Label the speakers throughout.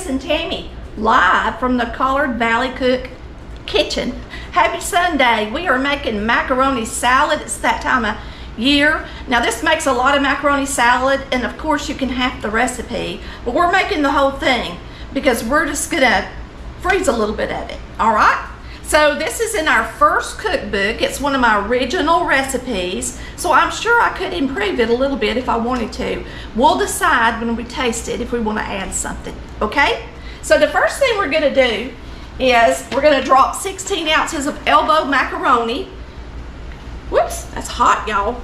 Speaker 1: This and Tammy, live from the Collard Valley Cook kitchen. Happy Sunday. We are making macaroni salad. It's that time of year. Now this makes a lot of macaroni salad, and of course you can have the recipe, but we're making the whole thing because we're just gonna freeze a little bit of it. All right, so this is in our first cookbook. It's one of my original recipes, so I'm sure I could improve it a little bit if I wanted to. We'll decide when we taste it if we want to add something. Okay, so the first thing we're gonna do is we're gonna drop 16 ounces of elbow macaroni. Whoops, that's hot, y'all.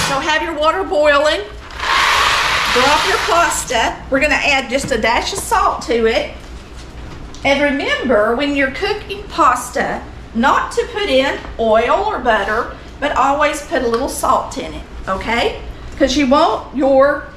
Speaker 1: So have your water boiling. Drop your pasta. We're gonna add just a dash of salt to it. And remember, when you're cooking pasta, not to put in oil or butter, but always put a little salt in it, okay? Because you want your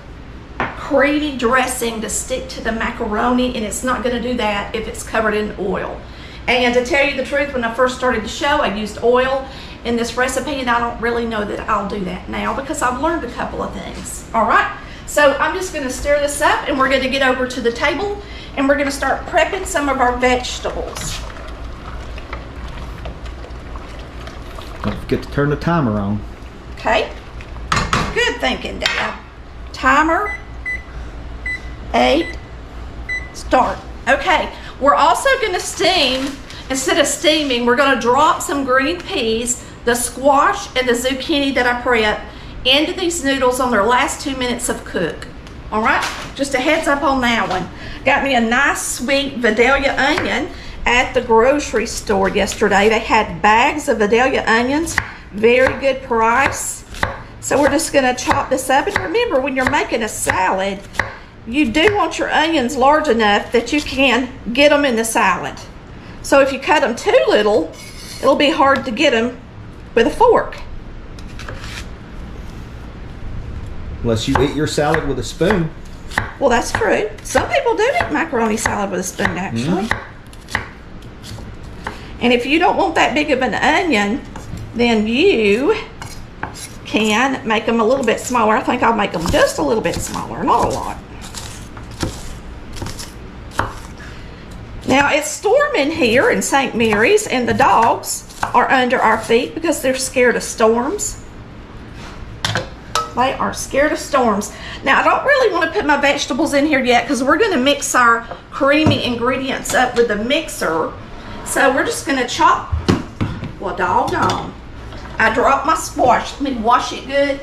Speaker 1: creamy dressing to stick to the macaroni, and it's not gonna do that if it's covered in oil. And to tell you the truth, when I first started the show, I used oil in this recipe, and I don't really know that I'll do that now because I've learned a couple of things. All right, so I'm just gonna stir this up, and we're gonna get over to the table, and we're gonna start prepping some of our vegetables.
Speaker 2: Don't forget to turn the timer on.
Speaker 1: Okay, good thinking, Dad. Timer, 8, start. Okay, we're also gonna steam, instead of steaming, we're gonna drop some green peas, the squash and the zucchini that I prepped into these noodles on their last 2 minutes of cook. All right, just a heads up on that one. Got me a nice sweet Vidalia onion at the grocery store yesterday. They had bags of Vidalia onions, very good price. So we're just gonna chop this up. And remember, when you're making a salad, you do want your onions large enough that you can get them in the salad. So if you cut them too little, it'll be hard to get them with a fork.
Speaker 2: Unless you eat your salad with a spoon.
Speaker 1: Well, that's true. Some people do eat macaroni salad with a spoon, actually. And if you don't want that big of an onion, then you can make them a little bit smaller. I think I'll make them just a little bit smaller, not a lot. Now it's storming here in St. Mary's, and the dogs are under our feet because they're scared of storms. They are scared of storms. Now I don't really want to put my vegetables in here yet because we're going to mix our creamy ingredients up with the mixer. So we're just going to chop. Well, doggone. I dropped my squash. Let me wash it good.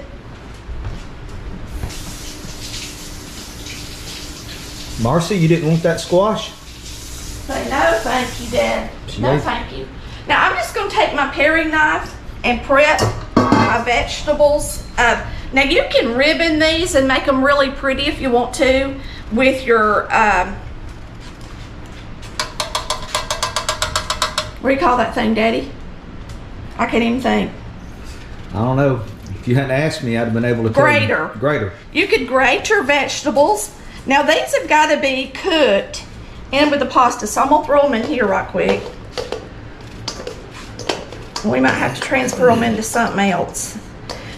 Speaker 2: Marcy, you didn't want that squash?
Speaker 1: Say no, thank you, Dad. No, thank you. Now I'm just going to take my paring knife and prep my vegetables. Now you can ribbon these and make them really pretty if you want to with your, what do you call that thing, Daddy? I can't even think.
Speaker 2: I don't know. If you hadn't asked me, I'd have been able to tell
Speaker 1: Grater.
Speaker 2: you. Grater. You
Speaker 1: could grate your vegetables. Now these have got to be cooked in with the pasta, so I'm gonna throw them in here right quick. We might have to transfer them into something else.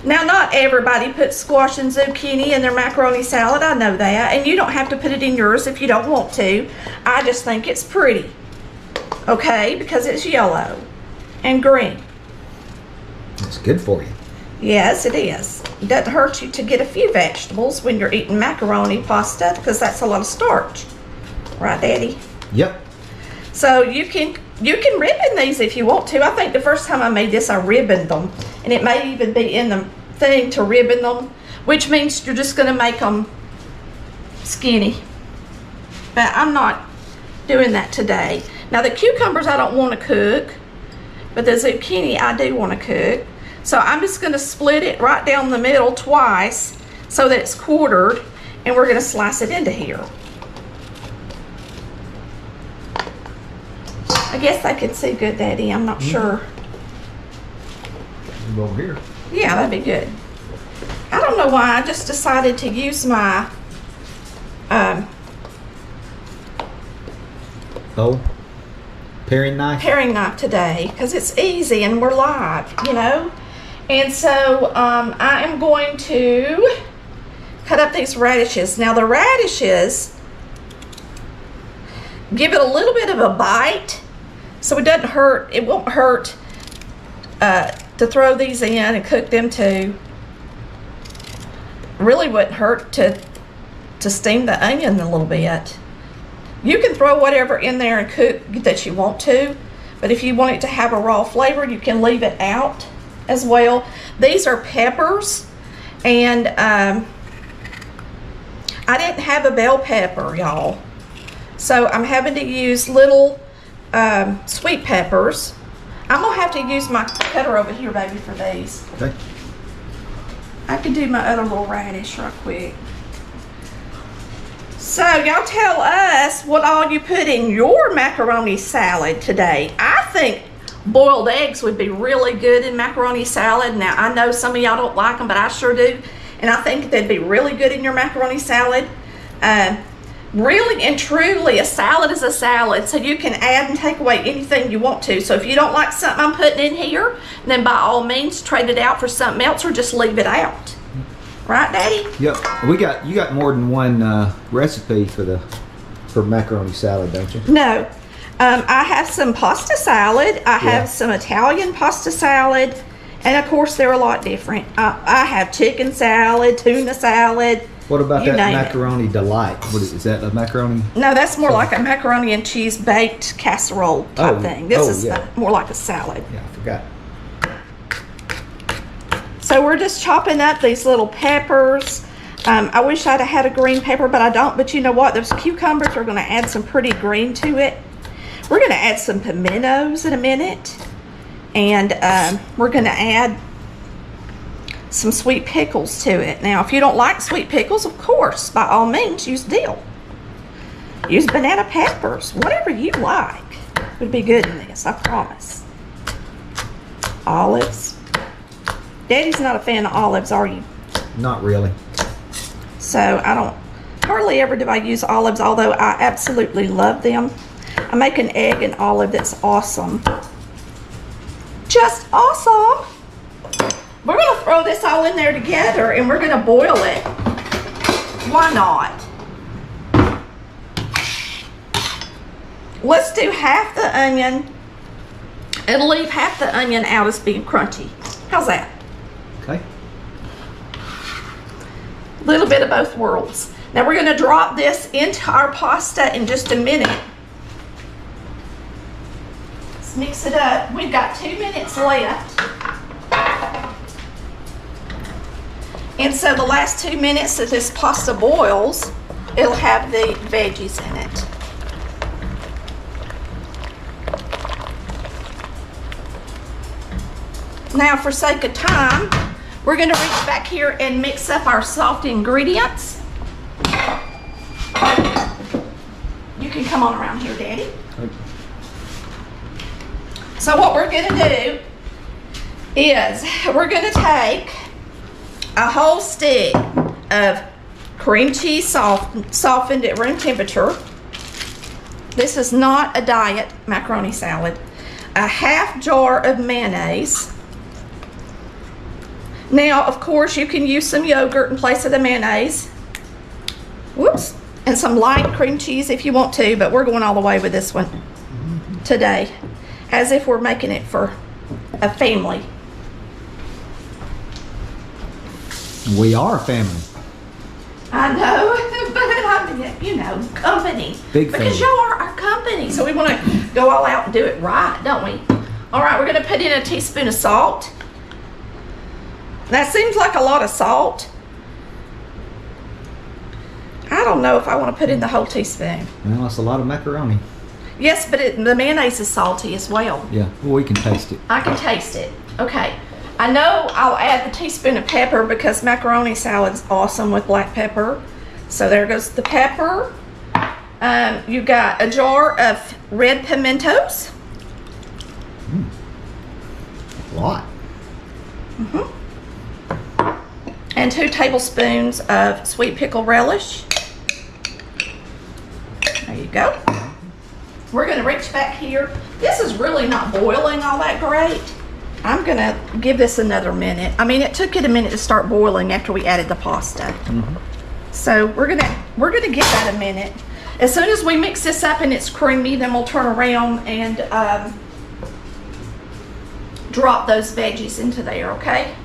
Speaker 1: Now, not everybody puts squash and zucchini in their macaroni salad. I know that, and you don't have to put it in yours if you don't want to. I just think it's pretty, okay, because it's yellow and green.
Speaker 2: It's good for you.
Speaker 1: Yes, it is. It doesn't hurt you to get a few vegetables when you're eating macaroni pasta because that's a lot of starch. Right, Daddy?
Speaker 2: Yep.
Speaker 1: So you can ribbon these if you want to. I think the first time I made this, I ribboned them. And it may even be in the thing to ribbon them, which means you're just going to make them skinny. But I'm not doing that today. Now the cucumbers I don't want to cook, but the zucchini I do want to cook. So I'm just going to split it right down the middle twice so that it's quartered, and we're going to slice it into here. I guess I can see good, Daddy. I'm not sure.
Speaker 2: Go over here.
Speaker 1: Yeah, that'd be good. I don't know why I just decided to use my
Speaker 2: paring knife
Speaker 1: today because it's easy and we're live, you know. And so I am going to cut up these radishes. Now the radishes give it a little bit of a bite so it doesn't hurt. It won't hurt to throw these in and cook them too. Really wouldn't hurt to steam the onion a little bit. You can throw whatever in there and cook that you want to, but if you want it to have a raw flavor, you can leave it out as well. These are peppers, and I didn't have a bell pepper, y'all, so I'm having to use little sweet peppers. I'm gonna have to use my cutter over here, baby, for these.
Speaker 2: Okay.
Speaker 1: I can do my other little radish real quick. So y'all tell us what all you put in your macaroni salad today. I think boiled eggs would be really good in macaroni salad. Now I know some of y'all don't like them, but I sure do. And I think they'd be really good in your macaroni salad. Really and truly, a salad is a salad, so you can add and take away anything you want to. So if you don't like something I'm putting in here, then by all means trade it out for something else or just leave it out. Right, Daddy?
Speaker 2: Yep. You got more than one recipe for macaroni salad, don't you?
Speaker 1: No. I have some pasta salad. I have some Italian pasta salad. And of course, they're a lot different. I have chicken salad, tuna salad.
Speaker 2: What about that macaroni delight? What is that, a macaroni?
Speaker 1: No, that's more like a macaroni and cheese baked casserole type thing. This is more like a salad.
Speaker 2: Yeah, I forgot.
Speaker 1: So we're just chopping up these little peppers. I wish I'd have had a green pepper, but I don't. But you know what? Those cucumbers are going to add some pretty green to it. We're going to add some pimentos in a minute. And we're going to add some sweet pickles to it. Now, if you don't like sweet pickles, of course, by all means, use dill. Use banana peppers. Whatever you like would be good in this, I promise. Olives. Daddy's not a fan of olives, are you?
Speaker 2: Not really.
Speaker 1: So I don't, hardly ever do I use olives, although I absolutely love them. I make an egg and olive that's awesome. Just awesome. We're going to throw this all in there together and we're going to boil it. Why not? Let's do half the onion and leave half the onion out as being crunchy. How's that?
Speaker 2: Okay.
Speaker 1: A little bit of both worlds. Now we're going to drop this into our pasta in just a minute. Let's mix it up. We've got 2 minutes left. And so the last 2 minutes that this pasta boils, it'll have the veggies in it. Now, for sake of time, we're going to reach back here and mix up our soft ingredients. You can come on around here, Daddy. Okay. So what we're going to do is we're going to take a whole stick of cream cheese softened at room temperature. This is not a diet macaroni salad. A half jar of mayonnaise. Now, of course, you can use some yogurt in place of the mayonnaise. Whoops. And some light cream cheese if you want to, but we're going all the way with this one today, as if we're making it for a family.
Speaker 2: We are a family.
Speaker 1: I know, but I'm, you know, company.
Speaker 2: Big
Speaker 1: because
Speaker 2: family.
Speaker 1: y'all are our company, so we want to go all out and do it right, don't we? All right, we're going to put in a teaspoon of salt. That seems like a lot of salt. I don't know if I want to put in the whole teaspoon.
Speaker 2: Well, that's a lot of macaroni.
Speaker 1: Yes, but the mayonnaise is salty as well.
Speaker 2: Yeah, well, we can taste it.
Speaker 1: I can taste it. Okay. I know I'll add the teaspoon of pepper because macaroni salad's awesome with black pepper. So there goes the pepper. You got a jar of red pimentos.
Speaker 2: A lot.
Speaker 1: Mm-hmm. And 2 tablespoons of sweet pickle relish. There you go. We're going to reach back here. This is really not boiling all that great. I'm going to give this another minute. I mean, it took it a minute to start boiling after we added the pasta. Mm-hmm. So we're gonna give that a minute. As soon as we mix this up and it's creamy, then we'll turn around and drop those veggies into there, okay?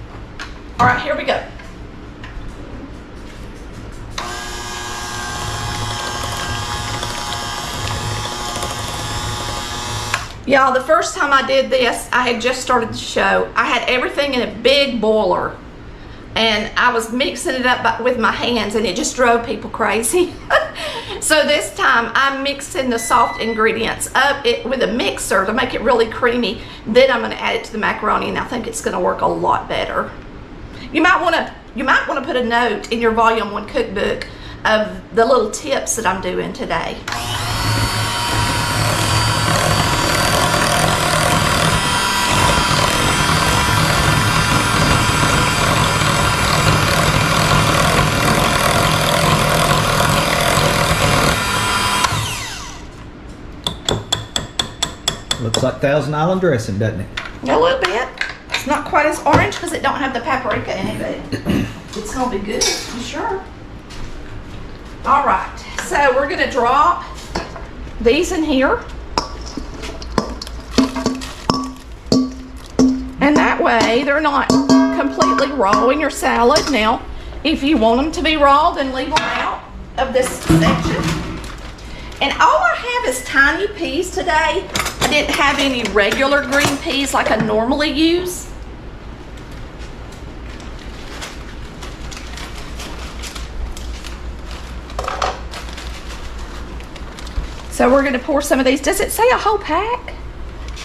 Speaker 1: All right, here we go. Y'all, the first time I did this, I had just started the show. I had everything in a big boiler, and I was mixing it up with my hands, and it just drove people crazy. So this time, I'm mixing the soft ingredients up with a mixer to make it really creamy. Then I'm gonna add it to the macaroni, and I think it's gonna work a lot better. You might wanna put a note in your Volume 1 cookbook of the little tips that I'm doing today.
Speaker 2: Looks like Thousand Island dressing, doesn't it?
Speaker 1: A little bit. It's not quite as orange because it don't have the paprika in it, but it's gonna be good, I'm sure. All right, so we're gonna drop these in here. And that way they're not completely raw in your salad. Now, if you want them to be raw, then leave them out of this section. And all I have is tiny peas today. I didn't have any regular green peas like I normally use. So we're gonna pour some of these. Does it say a whole pack?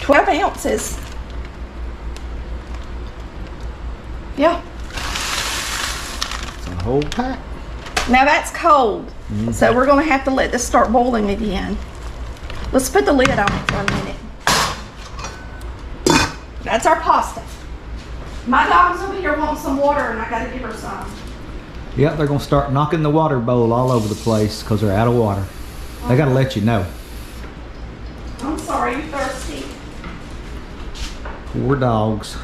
Speaker 1: 12 ounces. Yeah.
Speaker 2: It's a whole pack.
Speaker 1: Now that's cold. So we're gonna have to let this start boiling again. Let's put the lid on it for a minute. That's our pasta. My dog's over here wanting some water, and I gotta give her some.
Speaker 2: Yep, they're gonna start knocking the water bowl all over the place because they're out of water. They gotta let you know.
Speaker 1: I'm sorry, you thirsty?
Speaker 2: Poor dogs.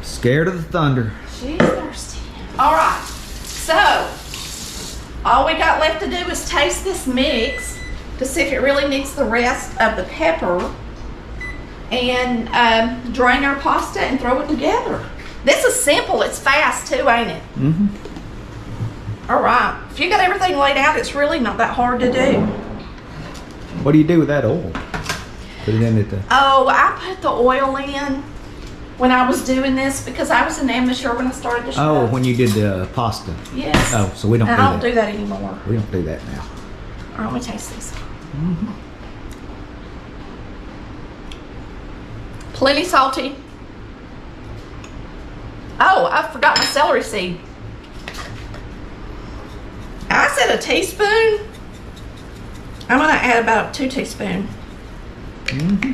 Speaker 2: Scared of the thunder.
Speaker 1: She's thirsty. All right, so all we got left to do is taste this mix to see if it really needs the rest of the pepper, and drain our pasta and throw it together. This is simple. It's fast too, ain't it?
Speaker 2: Mm-hmm.
Speaker 1: All right. If you got everything laid out, it's really not that hard to do.
Speaker 2: What do you do with that oil? Put it in at the...
Speaker 1: Oh, I put the oil in when I was doing this because I was an amateur when I started the show.
Speaker 2: Oh, when you did the pasta.
Speaker 1: Yes.
Speaker 2: Oh, so we don't do that.
Speaker 1: I don't do that anymore.
Speaker 2: We don't do that now.
Speaker 1: All right, let me taste this.
Speaker 2: Mm-hmm.
Speaker 1: Plenty salty. Oh, I forgot my celery seed. I said a teaspoon. I'm gonna add about 2 teaspoons.
Speaker 2: Mm-hmm.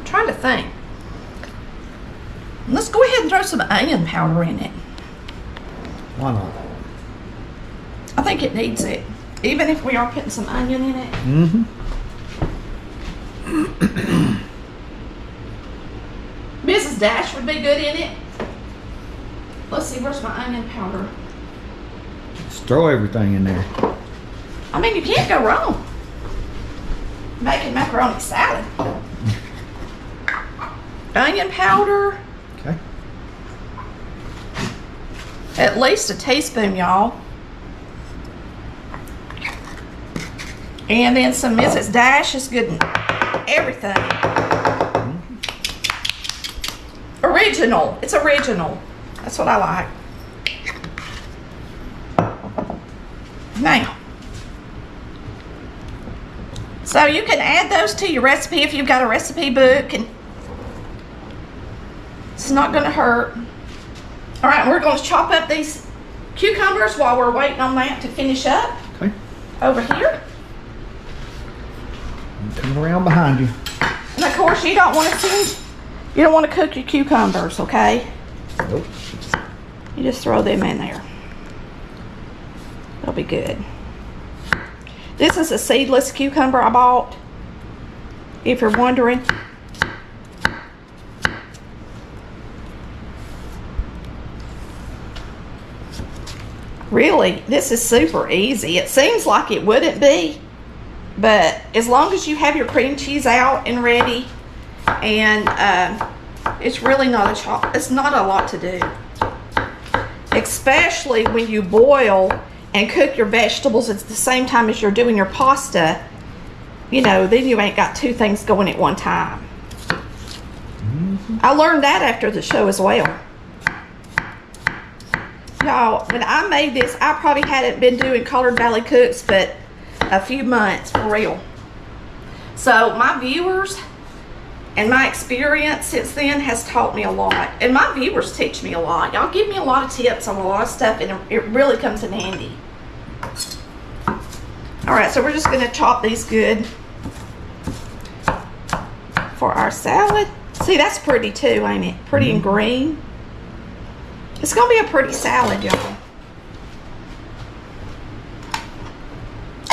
Speaker 1: Trying to think. Let's go ahead and throw some onion powder in it.
Speaker 2: Why not?
Speaker 1: I think it needs it, even if we are putting some onion in it.
Speaker 2: Mm-hmm.
Speaker 1: Mrs. Dash would be good in it. Let's see, where's my onion powder?
Speaker 2: Just throw everything in there.
Speaker 1: I mean, you can't go wrong making macaroni salad. Onion powder.
Speaker 2: Okay.
Speaker 1: At least a teaspoon, y'all. And then some Mrs. Dash is good in everything. Original. It's original. That's what I like. Now, so you can add those to your recipe if you've got a recipe book, and it's not going to hurt. All right, we're going to chop up these cucumbers while we're waiting on that to finish up.
Speaker 2: Okay.
Speaker 1: Over here.
Speaker 2: I'm coming around behind you.
Speaker 1: And of course, you don't want to cook your cucumbers, okay?
Speaker 2: Nope.
Speaker 1: You just throw them in there. They'll be good. This is a seedless cucumber I bought, if you're wondering. Really, this is super easy. It seems like it wouldn't be, but as long as you have your cream cheese out and ready, and it's really not it's not a lot to do. Especially when you boil and cook your vegetables at the same time as you're doing your pasta, you know, then you ain't got two things going at one time. I learned that after the show as well. Y'all, when I made this, I probably hadn't been doing Collard Valley Cooks but a few months, for real. So my viewers and my experience since then has taught me a lot. And my viewers teach me a lot. Y'all give me a lot of tips on a lot of stuff, and it really comes in handy. All right, so we're just gonna chop these good for our salad. See, that's pretty too, ain't it? Pretty and green. It's gonna be a pretty salad, y'all.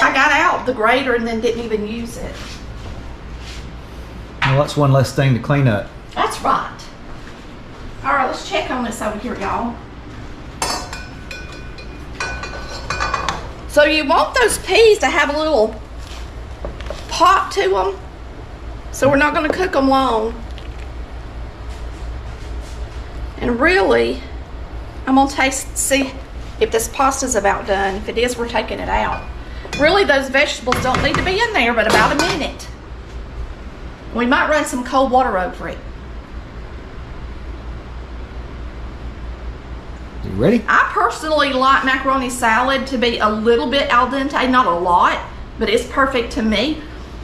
Speaker 1: I got out the grater and then didn't even use it.
Speaker 2: Well, that's one less thing to clean up.
Speaker 1: That's right. All right, let's check on this over here, y'all. So you want those peas to have a little pop to them. So we're not gonna cook them long. And really, I'm gonna see if this pasta's about done. If it is, we're taking it out. Really, those vegetables don't need to be in there but about a minute. We might run some cold water over it.
Speaker 2: You ready?
Speaker 1: I personally like macaroni salad to be a little bit al dente, not a lot, but it's perfect to me.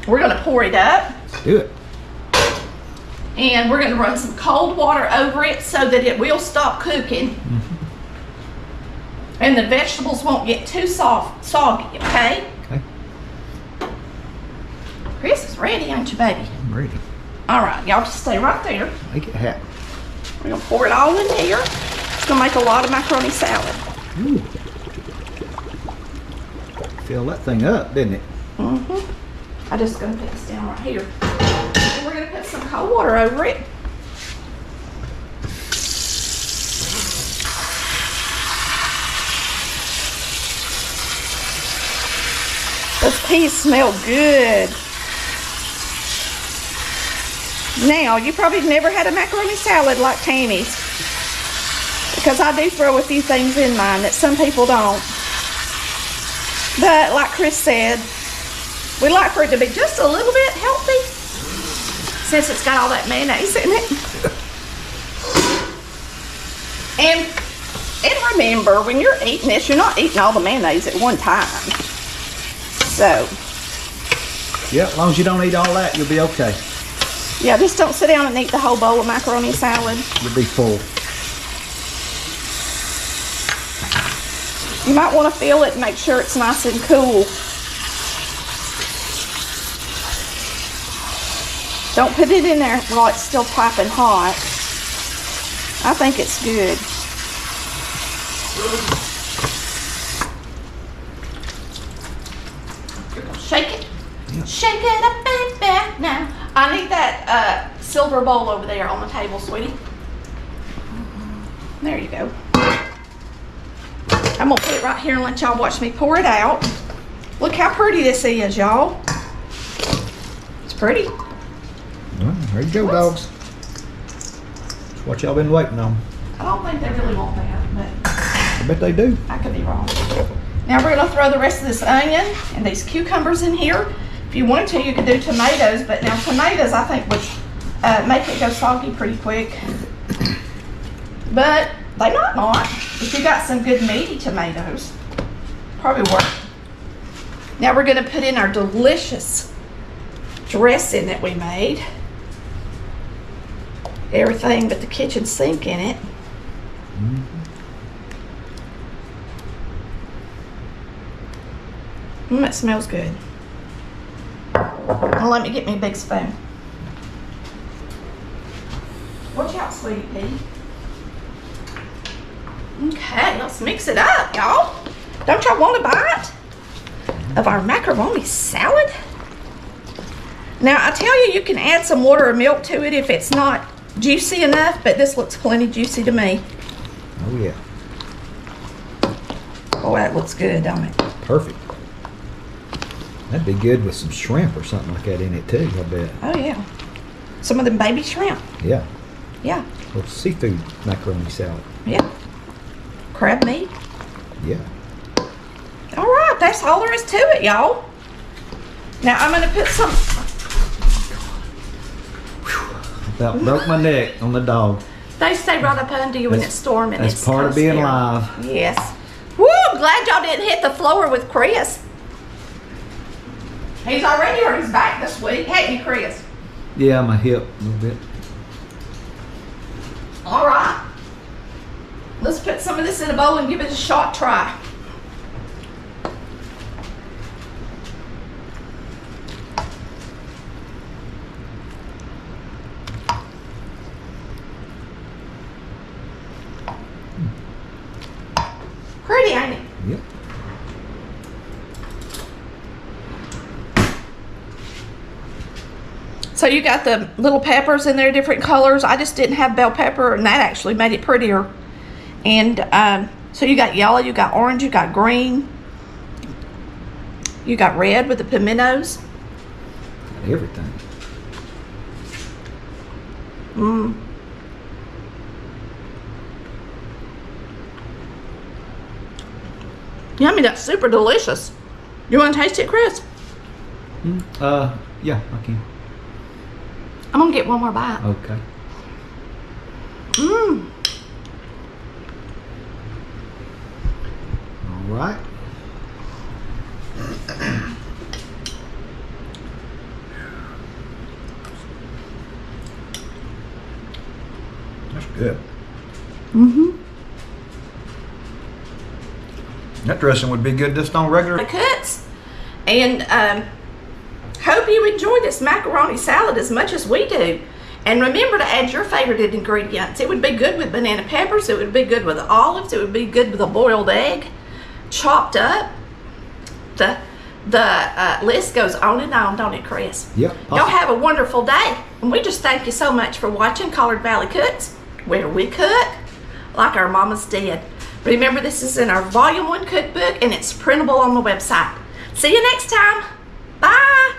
Speaker 1: We're gonna pour it up.
Speaker 2: Let's do it.
Speaker 1: And we're gonna run some cold water over it so that it will stop cooking. And the vegetables won't get too soggy, okay?
Speaker 2: Okay.
Speaker 1: Chris is ready, ain't you, baby?
Speaker 2: I'm ready.
Speaker 1: All right, y'all just stay right there.
Speaker 2: Make it happen.
Speaker 1: We're gonna pour it all in here. It's gonna make a lot of macaroni salad.
Speaker 2: Ooh. Fill that thing up, didn't it?
Speaker 1: I'm just gonna put this down right here. And we're gonna put some cold water over it. Those peas smell good. Now, you probably never had a macaroni salad like Tammy's, because I do throw a few things in mine that some people don't. But like Chris said, we like for it to be just a little bit healthy since it's got all that mayonnaise in it. And remember, when you're eating this, you're not eating all the mayonnaise at one time. So,
Speaker 2: yeah, as long as you don't eat all that, you'll be okay.
Speaker 1: Yeah, just don't sit down and eat the whole bowl of macaroni salad.
Speaker 2: You'll be full.
Speaker 1: You might want to fill it and make sure it's nice and cool. Don't put it in there while it's still piping hot. I think it's good. You're gonna shake it.
Speaker 2: Yep.
Speaker 1: Shake it up and back now. I need that silver bowl over there on the table, sweetie. There you go. I'm gonna put it right here and let y'all watch me pour it out. Look how pretty this is, y'all. It's pretty.
Speaker 2: Well, there you go, dogs. That's what y'all been waiting on.
Speaker 1: I don't think they really want that, but
Speaker 2: I bet they do.
Speaker 1: I could be wrong. Now we're gonna throw the rest of this onion and these cucumbers in here. If you wanted to, you could do tomatoes, but now tomatoes I think would make it go soggy pretty quick. But they might not. If you got some good meaty tomatoes, probably work. Now we're gonna put in our delicious dressing that we made. Everything but the kitchen sink in it. It smells good. Now let me get me a big spoon. Watch out, sweetie pea. Okay, let's mix it up, y'all. Don't y'all want a bite of our macaroni salad? Now, I tell you, you can add some water or milk to it if it's not juicy enough, but this looks plenty juicy to me.
Speaker 2: Oh, yeah.
Speaker 1: Oh, that looks good, don't it?
Speaker 2: Perfect. That'd be good with some shrimp or something like that in it too, I bet.
Speaker 1: Oh, yeah. Some of them baby shrimp.
Speaker 2: Yeah.
Speaker 1: Yeah.
Speaker 2: Well, seafood macaroni salad.
Speaker 1: Yeah. Crab meat.
Speaker 2: Yeah.
Speaker 1: All right, that's all there is to it, y'all. Now I'm gonna put some.
Speaker 2: About broke my neck on the dog.
Speaker 1: They stay right up under you when it's storming.
Speaker 2: That's
Speaker 1: It's
Speaker 2: part of being
Speaker 1: scary.
Speaker 2: live.
Speaker 1: Yes. Woo! I'm glad y'all didn't hit the floor with Chris. He's already hurt his back this week, hadn't you, Chris?
Speaker 2: Yeah, my hip a little bit.
Speaker 1: All right. Let's put some of this in a bowl and give it a shot try. Pretty, ain't it?
Speaker 2: Yep.
Speaker 1: So you got the little peppers in there, different colors. I just didn't have bell pepper, and that actually made it prettier. And so you got yellow, you got orange, you got green, you got red with the pimentos.
Speaker 2: Got everything.
Speaker 1: Mmm. Yummy, that's super delicious. You want to taste it, Chris?
Speaker 2: Yeah, I can.
Speaker 1: I'm gonna get one more bite.
Speaker 2: Okay.
Speaker 1: Mmm.
Speaker 2: All right. That's good.
Speaker 1: Mm-hmm.
Speaker 2: That dressing would be good just on regular.
Speaker 1: The cuts, and hope you enjoy this macaroni salad as much as we do. And remember to add your favorite ingredients. It would be good with banana peppers. It would be good with olives. It would be good with a boiled egg, chopped up. The list goes on and on, don't it, Chris?
Speaker 2: Yep.
Speaker 1: Y'all have a wonderful day. And we just thank you so much for watching Collard Valley Cooks, where we cook like our mamas did. Remember, this is in our Volume 1 cookbook, and it's printable on the website. See you next time. Bye.